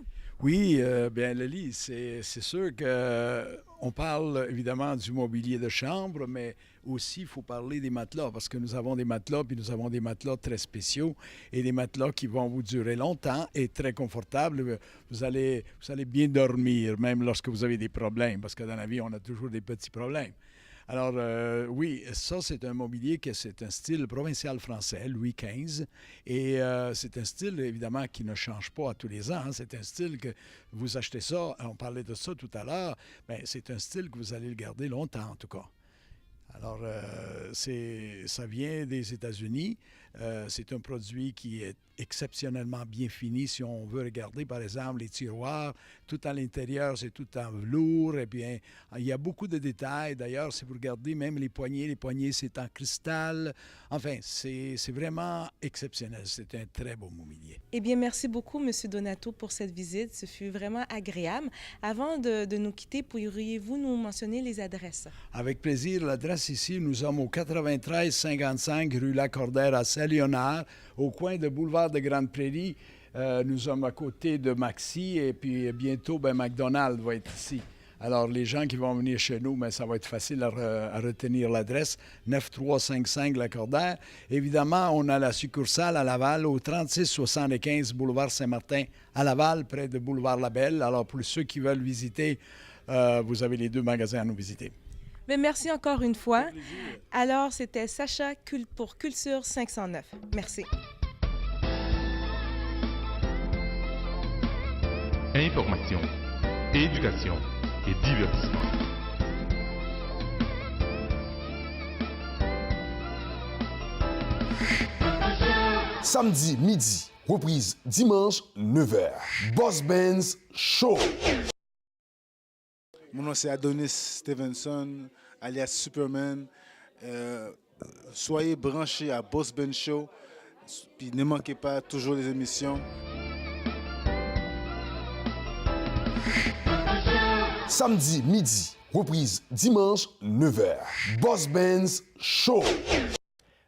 Oui, bien le lit, c'est sûr qu'on parle évidemment du mobilier de chambre, mais aussi il faut parler des matelas parce que nous avons des matelas, puis nous avons des matelas très spéciaux et des matelas qui vont vous durer longtemps et très confortables. Vous allez bien dormir, même lorsque vous avez des problèmes, parce que dans la vie, on a toujours des petits problèmes. Alors, oui, ça, c'est un mobilier que c'est un style provincial français, Louis XV. Et c'est un style, évidemment, qui ne change pas à tous les ans. Hein. C'est un style que vous achetez ça, on parlait de ça tout à l'heure, bien, c'est un style que vous allez le garder longtemps, en tout cas. Alors, ça vient des États-Unis. C'est un produit qui est exceptionnellement bien fini. Si on veut regarder, par exemple, les tiroirs, tout à l'intérieur, c'est tout en velours. Et bien, il y a beaucoup de détails. D'ailleurs, si vous regardez même les poignées, c'est en cristal. Enfin, c'est vraiment exceptionnel. C'est un très beau mobilier. Eh bien, merci beaucoup, M. Donato, pour cette visite. Ce fut vraiment agréable. Avant de nous quitter, pourriez-vous nous mentionner les adresses? Avec plaisir. L'adresse ici, nous sommes au 9355 rue Lacordaire à Saint-Léonard, au coin de boulevard de Grande-Prairie. Nous sommes à côté de Maxi et puis bientôt, McDonald's va être ici. Alors, les gens qui vont venir chez nous, ça va être facile à retenir l'adresse, 9355 Lacordaire. Évidemment, on a la succursale à Laval, au 3675 boulevard Saint-Martin à Laval, près de boulevard Labelle. Alors, pour ceux qui veulent visiter, vous avez les deux magasins à nous visiter. Mais merci encore une fois. Alors, c'était Sacha pour Culture 509. Merci. Information, éducation et divertissement. Samedi midi, reprise dimanche 9h. Boss Benz Show. Mon nom c'est Adonis Stevenson, alias Superman. Soyez branchés à Boss Benz Show. Puis ne manquez pas toujours les émissions. Samedi midi, reprise dimanche 9h. Boss Benz Show.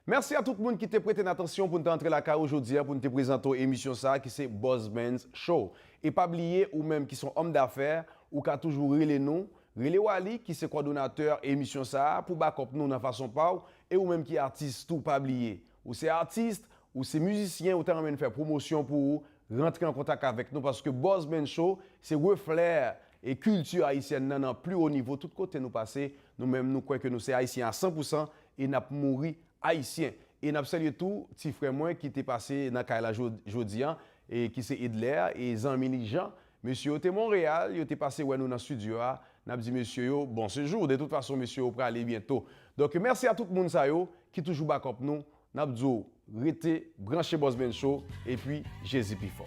Merci à tout le monde qui t'a prêté attention pour nous entrer la car aujourd'hui pour nous te présenter l'émission ça qui c'est Boss Benz Show. Et pas oublier ou même qui sont hommes d'affaires ou qui a toujours relé nous, relé Wally qui c'est coordonnateur émission ça pour backup nous dans façon pas et ou même qui artiste tout pas oublier. Ou c'est artiste ou c'est musicien ou t'as envie de faire promotion pour rentrer en contact avec nous parce que Boss Benz Show c'est reflet et culture haïtienne dans plus haut niveau tout côté nous passer nous-mêmes nous croyons que nous c'est haïtien à 100% et n'a mouri haïtien. Et n'a salué tout petit frère moi qui était passé dans Kaila jodi et qui c'est Edler et Zanmini Jean. Monsieur était Montréal, il était passé ouais nous dans studio n'a dit monsieur yo bon séjour de toute façon monsieur au aller bientôt. Donc merci à tout le monde ça yo qui toujours backup nous. N'a dit rete branché Boss Benz Show et puis Jésus plus fort.